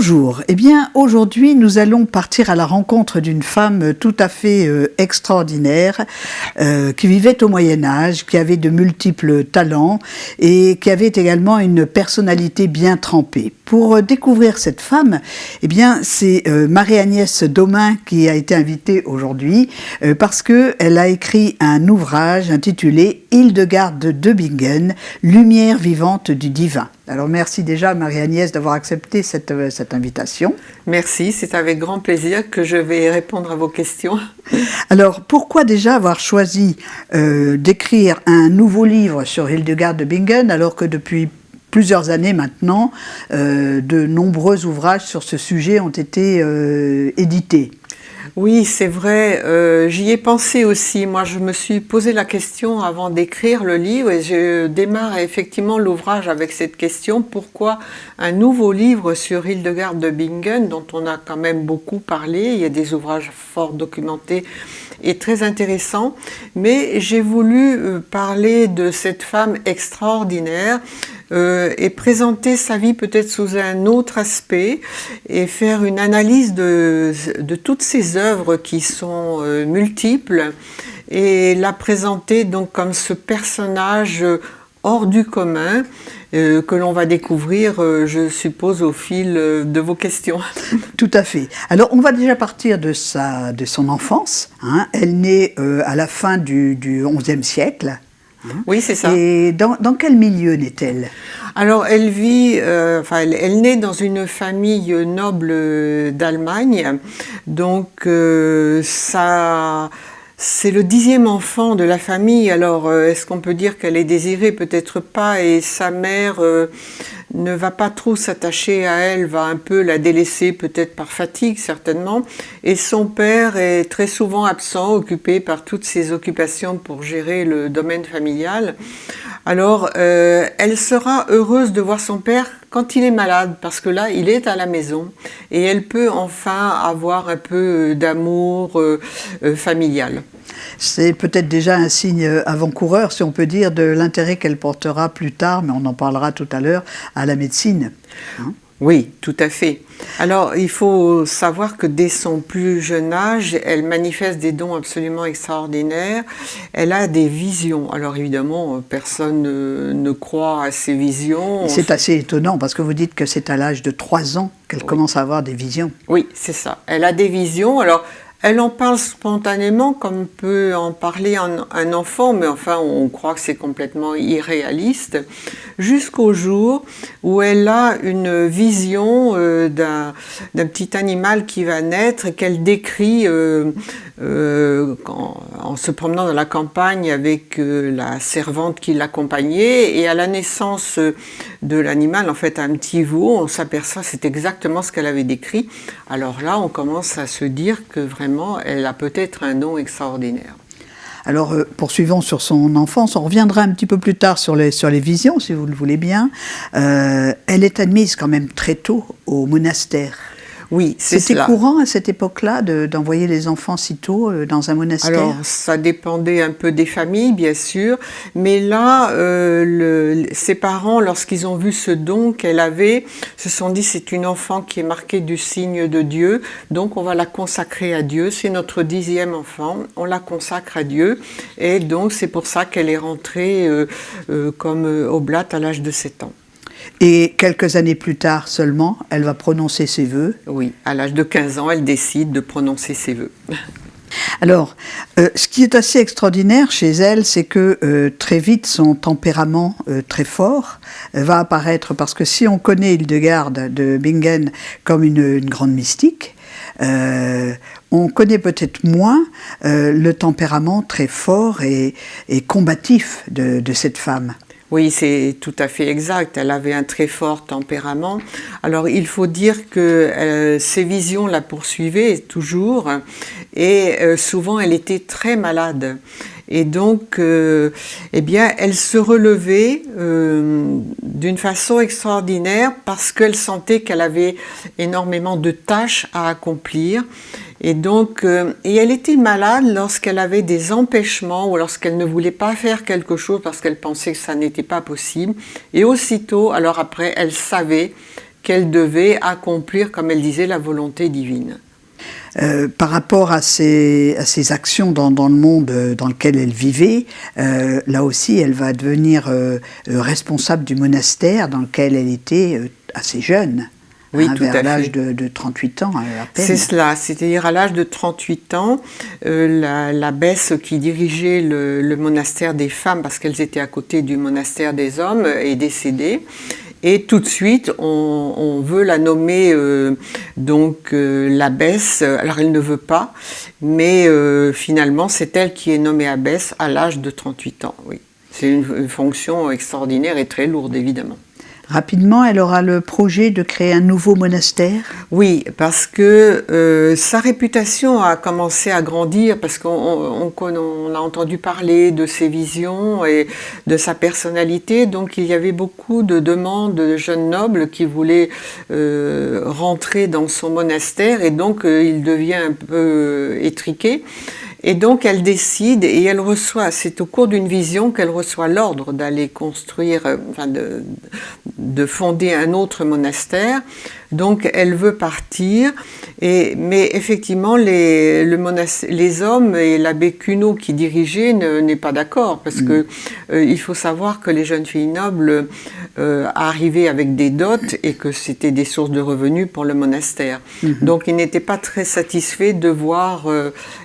Bonjour, eh bien aujourd'hui nous allons partir à la rencontre d'une femme tout à fait extraordinaire qui vivait au Moyen-Âge, qui avait de multiples talents et qui avait également une personnalité bien trempée. Pour découvrir cette femme, eh bien c'est Marie-Agnès Domain qui a été invitée aujourd'hui parce qu'elle a écrit un ouvrage intitulé Hildegarde de Bingen, lumière vivante du divin. Alors merci déjà Marie-Agnès d'avoir accepté cette invitation. Merci, c'est avec grand plaisir que je vais répondre à vos questions. Alors pourquoi déjà avoir choisi d'écrire un nouveau livre sur Hildegarde de Bingen alors que depuis plusieurs années maintenant, de nombreux ouvrages sur ce sujet ont été édités? Oui, c'est vrai, j'y ai pensé aussi. Moi, je me suis posé la question avant d'écrire le livre et je démarre effectivement l'ouvrage avec cette question. Pourquoi un nouveau livre sur Hildegarde de Bingen, dont on a quand même beaucoup parlé? Il y a des ouvrages fort documentés et très intéressants. Mais j'ai voulu parler de cette femme extraordinaire et présenter sa vie peut-être sous un autre aspect et faire une analyse de toutes ses œuvres qui sont multiples et la présenter donc comme ce personnage hors du commun que l'on va découvrir, je suppose, au fil de vos questions. Tout à fait. Alors, on va déjà partir de son enfance. Hein. Elle naît à la fin du XIe siècle. Oui, c'est ça. Et dans quel milieu naît-elle? Alors, elle vit, elle naît dans une famille noble d'Allemagne, donc c'est le 10e enfant de la famille. Alors, est-ce qu'on peut dire qu'elle est désirée? Peut-être pas, et sa mère ne va pas trop s'attacher à elle, va un peu la délaisser, peut-être par fatigue certainement, et son père est très souvent absent, occupé par toutes ses occupations pour gérer le domaine familial. Alors, elle sera heureuse de voir son père quand il est malade, parce que là, il est à la maison, et elle peut enfin avoir un peu d'amour familial. C'est peut-être déjà un signe avant-coureur, si on peut dire, de l'intérêt qu'elle portera plus tard, mais on en parlera tout à l'heure, à la médecine. Hein? Oui, tout à fait. Alors, il faut savoir que dès son plus jeune âge, elle manifeste des dons absolument extraordinaires. Elle a des visions. Alors, évidemment, personne ne croit à ces visions. C'est assez étonnant, parce que vous dites que c'est à l'âge de 3 ans qu'elle commence à avoir des visions. Oui, c'est ça. Elle a des visions. Alors, elle en parle spontanément, comme peut en parler un enfant, mais enfin, on croit que c'est complètement irréaliste, jusqu'au jour où elle a une vision d'un petit animal qui va naître et qu'elle décrit en se promenant dans la campagne avec la servante qui l'accompagnait. Et à la naissance de l'animal, en fait, un petit veau, on s'aperçoit que c'est exactement ce qu'elle avait décrit. Alors là, on commence à se dire que vraiment, elle a peut-être un don extraordinaire. Alors, poursuivons sur son enfance. On reviendra un petit peu plus tard sur les visions, si vous le voulez bien. Elle est admise quand même très tôt au monastère. Oui, c'est cela. C'était courant à cette époque-là d'envoyer les enfants si tôt dans un monastère? Alors, ça dépendait un peu des familles, bien sûr, mais là, ses parents, lorsqu'ils ont vu ce don qu'elle avait, se sont dit c'est une enfant qui est marquée du signe de Dieu, donc on va la consacrer à Dieu. C'est notre 10e enfant, on la consacre à Dieu, et donc c'est pour ça qu'elle est rentrée comme oblate à l'âge de 7 ans. Et quelques années plus tard seulement, elle va prononcer ses vœux. Oui, à l'âge de 15 ans, elle décide de prononcer ses vœux. Alors, ce qui est assez extraordinaire chez elle, c'est que très vite, son tempérament très fort va apparaître, parce que si on connaît Hildegarde de Bingen comme une grande mystique, on connaît peut-être moins le tempérament très fort et combatif de cette femme. Oui, c'est tout à fait exact. Elle avait un très fort tempérament. Alors, il faut dire que ses visions la poursuivaient toujours et souvent, elle était très malade. Et donc, eh bien, elle se relevait d'une façon extraordinaire parce qu'elle sentait qu'elle avait énormément de tâches à accomplir. Et donc, et elle était malade lorsqu'elle avait des empêchements ou lorsqu'elle ne voulait pas faire quelque chose parce qu'elle pensait que ça n'était pas possible. Et aussitôt, alors après, elle savait qu'elle devait accomplir, comme elle disait, la volonté divine. Par rapport à ses actions dans le monde dans lequel elle vivait, là aussi, elle va devenir responsable du monastère dans lequel elle était assez jeune. Oui, tout vers à l'âge fait. de 38 ans à peine. C'est cela, c'est-à-dire à l'âge de 38 ans, l'abbesse qui dirigeait le monastère des femmes, parce qu'elles étaient à côté du monastère des hommes, est décédée. Et tout de suite, on veut la nommer l'abbesse. Alors elle ne veut pas, mais finalement c'est elle qui est nommée abbesse à l'âge de 38 ans. Oui, c'est une fonction extraordinaire et très lourde évidemment. Rapidement, elle aura le projet de créer un nouveau monastère. Oui, parce que sa réputation a commencé à grandir, parce qu'on a entendu parler de ses visions et de sa personnalité, donc il y avait beaucoup de demandes de jeunes nobles qui voulaient rentrer dans son monastère, et donc il devient un peu étriqué. Et donc elle décide et elle reçoit, c'est au cours d'une vision qu'elle reçoit l'ordre d'aller construire, de fonder un autre monastère. Donc elle veut partir, mais effectivement les hommes et l'abbé Cuneau qui dirigeait n'est pas d'accord, parce que il faut savoir que les jeunes filles nobles arrivaient avec des dots et que c'était des sources de revenus pour le monastère. Donc il n'était pas très satisfait de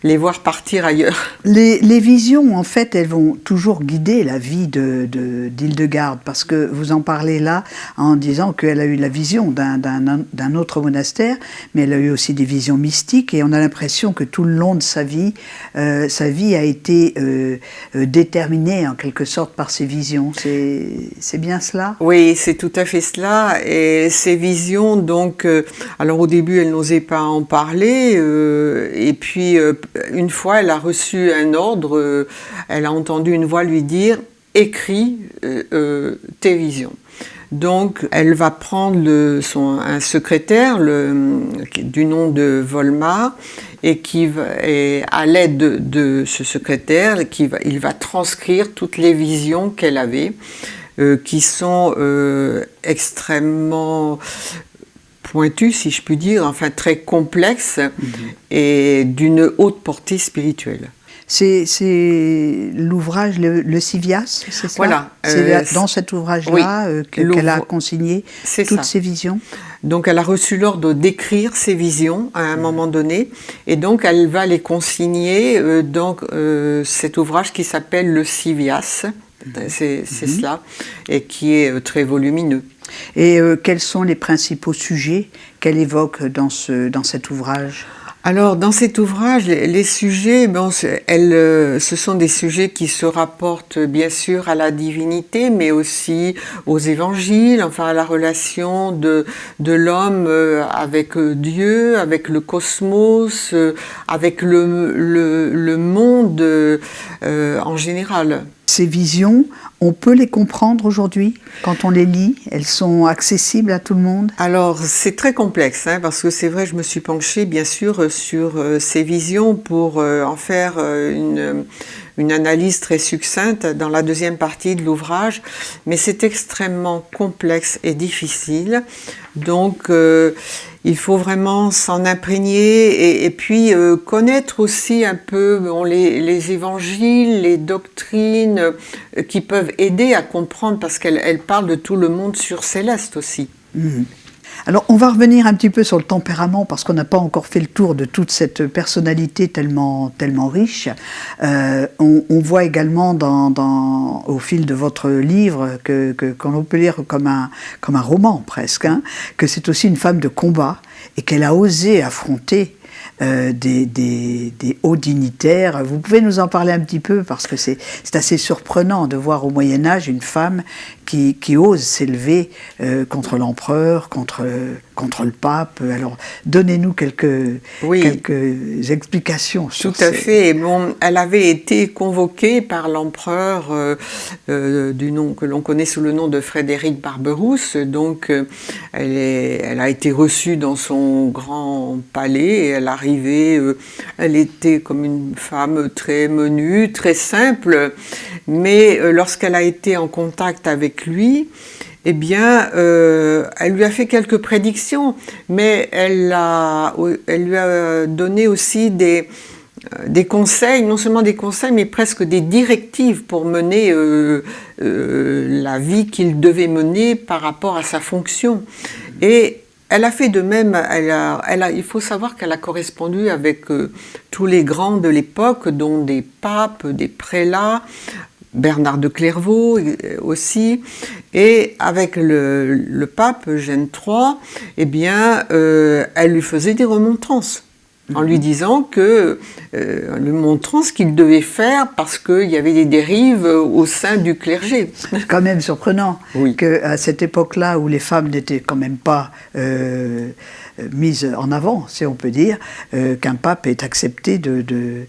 les voir partir ailleurs. Les visions, en fait, elles vont toujours guider la vie d'Hildegarde, parce que vous en parlez là en disant qu'elle a eu la vision d'un autre monastère, mais elle a eu aussi des visions mystiques, et on a l'impression que tout le long de sa vie a été déterminée en quelque sorte par ses visions. C'est bien cela ? Oui, c'est tout à fait cela. Et ces visions, donc, alors au début, elle n'osait pas en parler, et puis une fois, elle a reçu un ordre, elle a entendu une voix lui dire « Écris tes visions ». Donc, elle va prendre un secrétaire du nom de Volmar, et à l'aide de ce secrétaire, il va transcrire toutes les visions qu'elle avait, qui sont extrêmement pointues, si je puis dire, enfin très complexes, et d'une haute portée spirituelle. C'est l'ouvrage Le Civias, c'est ça ? Voilà. C'est dans cet ouvrage-là qu'elle a consigné toutes ses visions. Donc elle a reçu l'ordre d'écrire ses visions à un moment donné, et donc elle va les consigner dans cet ouvrage qui s'appelle Le Civias, c'est cela, et qui est très volumineux. Et quels sont les principaux sujets qu'elle évoque dans cet ouvrage ? Alors, dans cet ouvrage, les sujets, ce sont des sujets qui se rapportent bien sûr à la divinité, mais aussi aux évangiles, enfin à la relation de l'homme avec Dieu, avec le cosmos, avec le monde en général. Ces visions, on peut les comprendre aujourd'hui quand on les lit? Elles sont accessibles à tout le monde? Alors, c'est très complexe, parce que c'est vrai, je me suis penchée, bien sûr, sur ces visions pour en faire une analyse très succincte dans la deuxième partie de l'ouvrage, mais c'est extrêmement complexe et difficile. Donc, il faut vraiment s'en imprégner et puis connaître aussi un peu les évangiles, les doctrines qui peuvent aider à comprendre, parce qu'elle parle de tout le monde surcéleste aussi. Alors, on va revenir un petit peu sur le tempérament, parce qu'on n'a pas encore fait le tour de toute cette personnalité tellement riche. On voit également au fil de votre livre, qu'on peut lire comme un roman presque, que c'est aussi une femme de combat, et qu'elle a osé affronter des hauts dignitaires. Vous pouvez nous en parler un petit peu, parce que c'est assez surprenant de voir au Moyen-Âge une femme qui ose s'élever contre l'empereur, contre le pape. Alors, donnez-nous quelques explications sur Tout à fait. Bon, elle avait été convoquée par l'empereur du nom que l'on connaît sous le nom de Frédéric Barberousse. Donc, elle a été reçue dans son grand palais, et elle arrivait, elle était comme une femme très menue, très simple, mais lorsqu'elle a été en contact avec lui, eh bien, elle lui a fait quelques prédictions, mais elle lui a donné aussi des conseils, non seulement des conseils, mais presque des directives pour mener la vie qu'il devait mener par rapport à sa fonction. Et elle a fait de même, il faut savoir qu'elle a correspondu avec tous les grands de l'époque, dont des papes, des prélats, Bernard de Clairvaux aussi, et avec le pape Eugène III, eh bien, elle lui faisait des remontrances, en lui disant en lui montrant ce qu'il devait faire parce qu'il y avait des dérives au sein du clergé. C'est quand même surprenant qu'à cette époque-là où les femmes n'étaient quand même pas mises en avant, si on peut dire, qu'un pape ait accepté des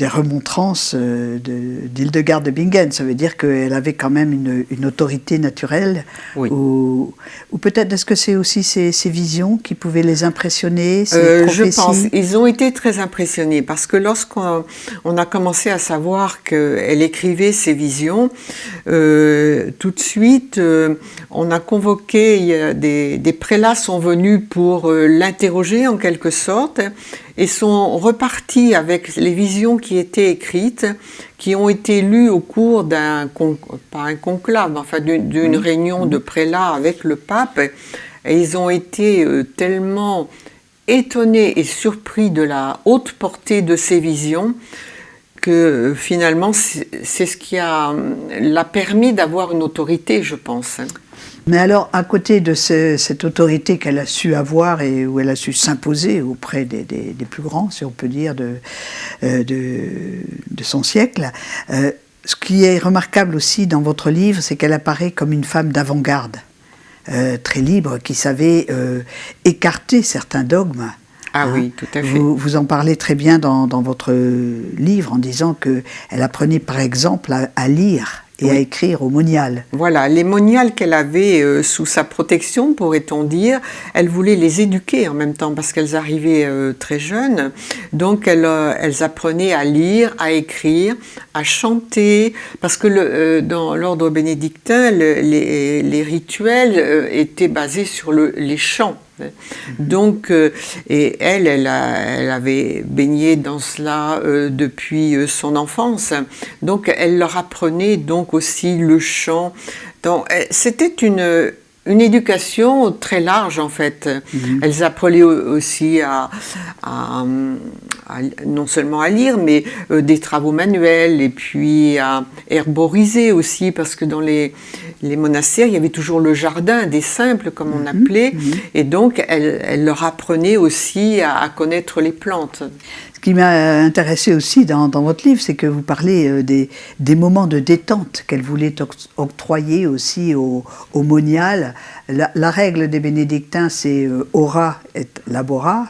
remontrances d'Hildegard de Bingen. Ça veut dire qu'elle avait quand même une autorité naturelle. Oui. Ou peut-être, est-ce que c'est aussi ces visions qui pouvaient les impressionner, ces prophéties? Je pense. Ils ont été très impressionnés parce que lorsqu'on a commencé à savoir qu'elle écrivait ses visions, tout de suite, on a convoqué, des prélats sont venus pour l'interroger en quelque sorte, et sont repartis avec les visions qui étaient écrites, qui ont été lues au cours par un conclave, enfin d'une réunion de prélats avec le pape, et ils ont été tellement étonnés et surpris de la haute portée de ces visions que finalement c'est ce qui l'a permis d'avoir une autorité, je pense. Mais alors, à côté de cette autorité qu'elle a su avoir et où elle a su s'imposer auprès des plus grands, si on peut dire, de son siècle, ce qui est remarquable aussi dans votre livre, c'est qu'elle apparaît comme une femme d'avant-garde, très libre, qui savait écarter certains dogmes. Ah oui, tout à fait. Vous en parlez très bien dans votre livre en disant qu'elle apprenait par exemple à lire et à écrire au monial. Voilà, les moniales qu'elle avait sous sa protection, pourrait-on dire, elle voulait les éduquer en même temps parce qu'elles arrivaient très jeunes. Donc elles apprenaient à lire, à écrire, à chanter, parce que dans l'ordre bénédictin, les rituels étaient basés sur les chants. Donc, et elle avait baigné dans cela depuis son enfance. Donc, elle leur apprenait donc aussi le chant. Donc, c'était une éducation très large en fait. Elles apprenaient aussi non seulement à lire, mais des travaux manuels et puis à herboriser aussi, parce que dans les monastères, il y avait toujours le jardin des simples, comme on appelait, et donc elle leur apprenait aussi à connaître les plantes. Ce qui m'a intéressé aussi dans votre livre, c'est que vous parlez des moments de détente qu'elle voulait octroyer aussi au monial. La règle des bénédictins, c'est ora et labora,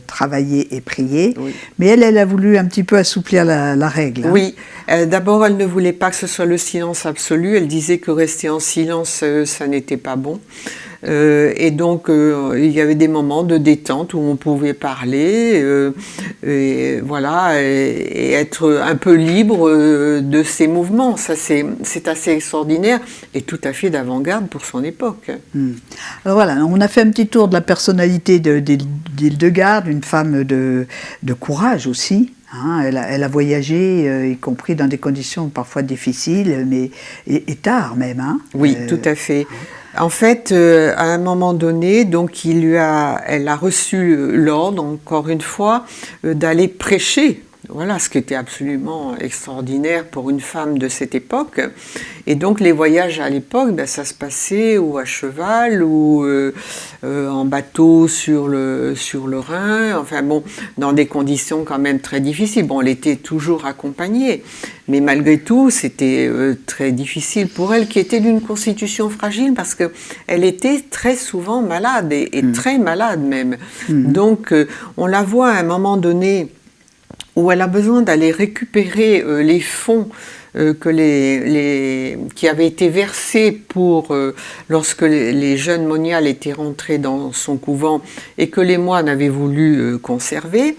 travailler et prier. Oui. Mais elle a voulu un petit peu assouplir la règle. Oui, d'abord elle ne voulait pas que ce soit le silence absolu. Elle disait que rester en silence, ça n'était pas bon. Et donc il y avait des moments de détente où on pouvait parler et voilà, et être un peu libre de ses mouvements. Ça c'est assez extraordinaire et tout à fait d'avant-garde pour son époque. Alors voilà, on a fait un petit tour de la personnalité d'Hildegard, une femme de courage aussi. Elle a voyagé, y compris dans des conditions parfois difficiles, mais et tard même. Oui, tout à fait. En fait, à un moment donné, donc elle a reçu l'ordre, encore une fois, d'aller prêcher. Voilà, ce qui était absolument extraordinaire pour une femme de cette époque. Et donc les voyages à l'époque, ça se passait ou à cheval ou en bateau sur le Rhin, enfin bon, dans des conditions quand même très difficiles. Bon, elle était toujours accompagnée, mais malgré tout, c'était très difficile pour elle, qui était d'une constitution fragile parce qu'elle était très souvent malade et très malade même. Donc on la voit à un moment donné où elle a besoin d'aller récupérer les fonds qui avaient été versés pour lorsque les jeunes moniales étaient rentrés dans son couvent et que les moines avaient voulu conserver.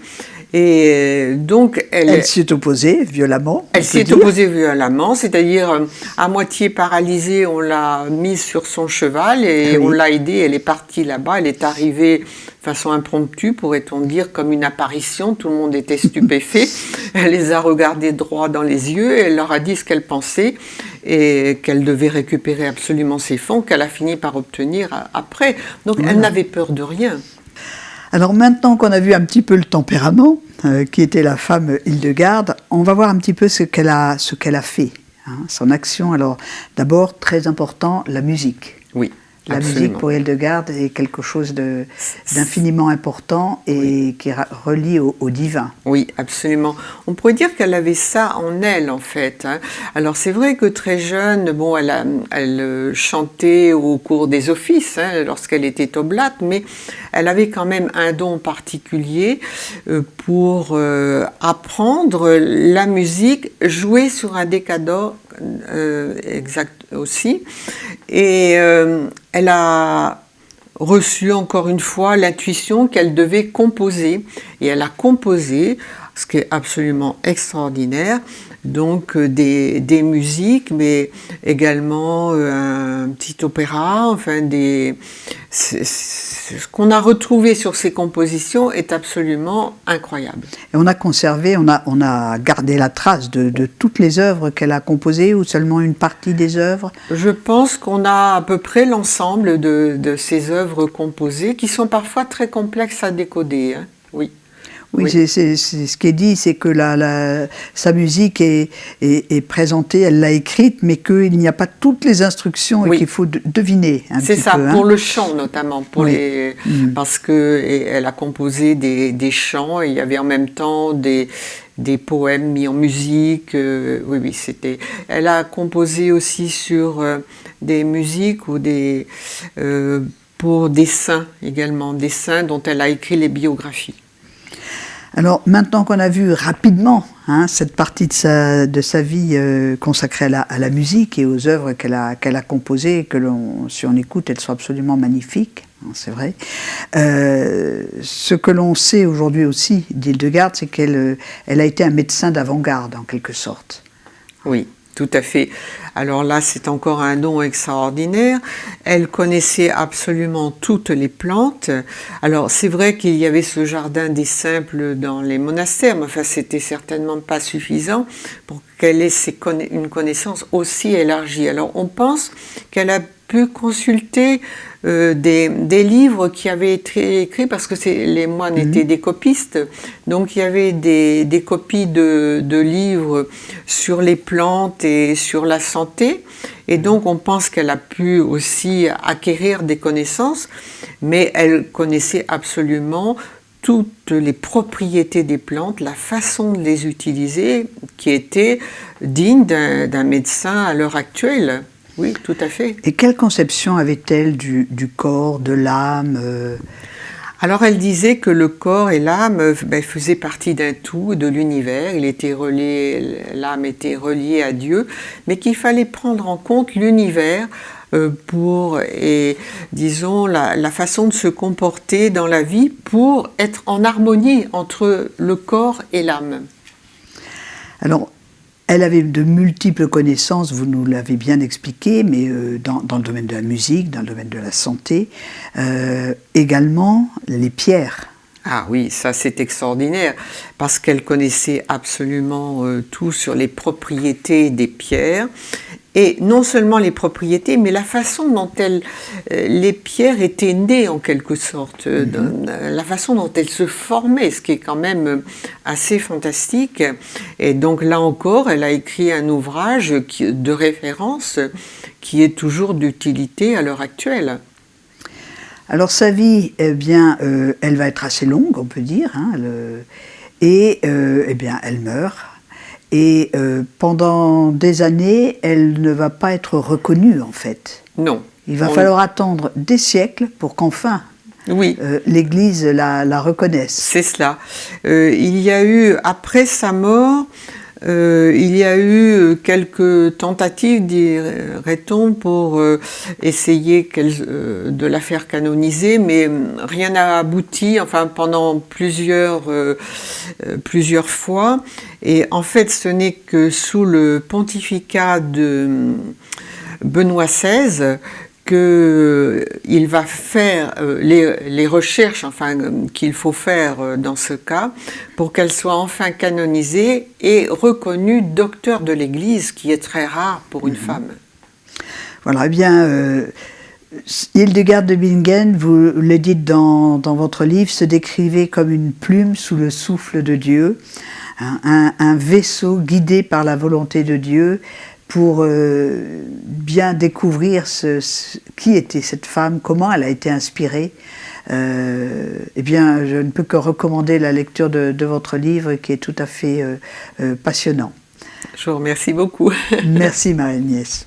Et donc, elle s'y est opposée violemment. Elle s'y est opposée violemment, c'est-à-dire à moitié paralysée, on l'a mise sur son cheval et on l'a aidée. Elle est partie là-bas, elle est arrivée de façon impromptue, pourrait-on dire, comme une apparition. Tout le monde était stupéfait. Elle les a regardés droit dans les yeux et elle leur a dit ce qu'elle pensait et qu'elle devait récupérer absolument ses fonds, qu'elle a fini par obtenir après. Donc elle n'avait peur de rien. Alors maintenant qu'on a vu un petit peu le tempérament, qui était la femme Hildegarde, on va voir un petit peu ce qu'elle a fait, hein, son action. Alors d'abord, très important, la musique. Oui. La Absolument. musique pour Hildegarde est quelque chose d'infiniment important et qui relie au divin. Oui, absolument. On pourrait dire qu'elle avait ça en elle, en fait. Hein. Alors, c'est vrai que très jeune, bon, elle chantait au cours des offices, hein, lorsqu'elle était oblate, mais elle avait quand même un don particulier pour apprendre la musique, jouer sur un décador exact aussi. Et elle a reçu encore une fois l'intuition qu'elle devait composer. Et elle a composé, ce qui est absolument extraordinaire, donc des musiques, mais également un petit opéra, enfin ce qu'on a retrouvé sur ces compositions est absolument incroyable. Et on a conservé, on a gardé la trace de toutes les œuvres qu'elle a composées ou seulement une partie des œuvres? Je pense qu'on a à peu près l'ensemble de ces œuvres composées qui sont parfois très complexes à décoder. Hein. Oui. Oui, c'est ce qui est dit, c'est que sa musique est présentée, elle l'a écrite, mais qu'il n'y a pas toutes les instructions et qu'il faut deviner un petit peu. C'est ça, pour le chant notamment, parce qu'elle a composé des chants et il y avait en même temps des poèmes mis en musique. Oui, c'était. Elle a composé aussi sur des musiques ou pour des saints également, des saints dont elle a écrit les biographies. Alors maintenant qu'on a vu rapidement cette partie de sa vie consacrée à la musique et aux œuvres qu'elle a composées, si on écoute, elles sont absolument magnifiques, hein, c'est vrai. Ce que l'on sait aujourd'hui aussi d'Hildegarde, c'est qu'elle a été un médecin d'avant-garde en quelque sorte. Oui. Tout à fait. Alors là, c'est encore un don extraordinaire. Elle connaissait absolument toutes les plantes. Alors, c'est vrai qu'il y avait ce jardin des simples dans les monastères, mais enfin, c'était certainement pas suffisant pour qu'elle ait une connaissance aussi élargie. Alors, on pense qu'elle a pu consulter des livres qui avaient été écrits, parce que les moines étaient des copistes, donc il y avait des copies de livres sur les plantes et sur la santé, et donc on pense qu'elle a pu aussi acquérir des connaissances, mais elle connaissait absolument toutes les propriétés des plantes, la façon de les utiliser, qui était digne d'un médecin à l'heure actuelle. Oui, tout à fait. Et quelle conception avait-elle du corps, de l'âme Alors elle disait que le corps et l'âme faisaient partie d'un tout, de l'univers. L'âme était reliée à Dieu, mais qu'il fallait prendre en compte l'univers disons, la façon de se comporter dans la vie pour être en harmonie entre le corps et l'âme. Alors, elle avait de multiples connaissances, vous nous l'avez bien expliqué, mais dans le domaine de la musique, dans le domaine de la santé, également les pierres. Ah oui, ça c'est extraordinaire, parce qu'elle connaissait absolument tout sur les propriétés des pierres, et non seulement les propriétés, mais la façon dont les pierres étaient nées en quelque sorte, la façon dont elles se formaient, ce qui est quand même assez fantastique. Et donc là encore, elle a écrit un ouvrage de référence qui est toujours d'utilité à l'heure actuelle. Alors sa vie, eh bien, elle va être assez longue, on peut dire, eh bien, elle meurt. Et pendant des années, elle ne va pas être reconnue, en fait. Non. Il va falloir attendre des siècles pour qu'enfin l'Église la reconnaisse. C'est cela. Il y a eu, après sa mort, Il y a eu quelques tentatives, dirait-on, pour essayer de la faire canoniser, mais rien n'a abouti, enfin pendant plusieurs fois. Et en fait, ce n'est que sous le pontificat de Benoît XVI qu'il va faire les recherches qu'il faut faire dans ce cas pour qu'elle soit enfin canonisée et reconnue docteur de l'Église, qui est très rare pour une femme. Voilà, eh bien, Hildegard de Bingen, vous le dites dans votre livre, se décrivait comme une plume sous le souffle de Dieu, un vaisseau guidé par la volonté de Dieu, pour bien découvrir qui était cette femme, comment elle a été inspirée. Eh bien, je ne peux que recommander la lecture de votre livre, qui est tout à fait passionnant. Je vous remercie beaucoup. Merci Marie-Agnès.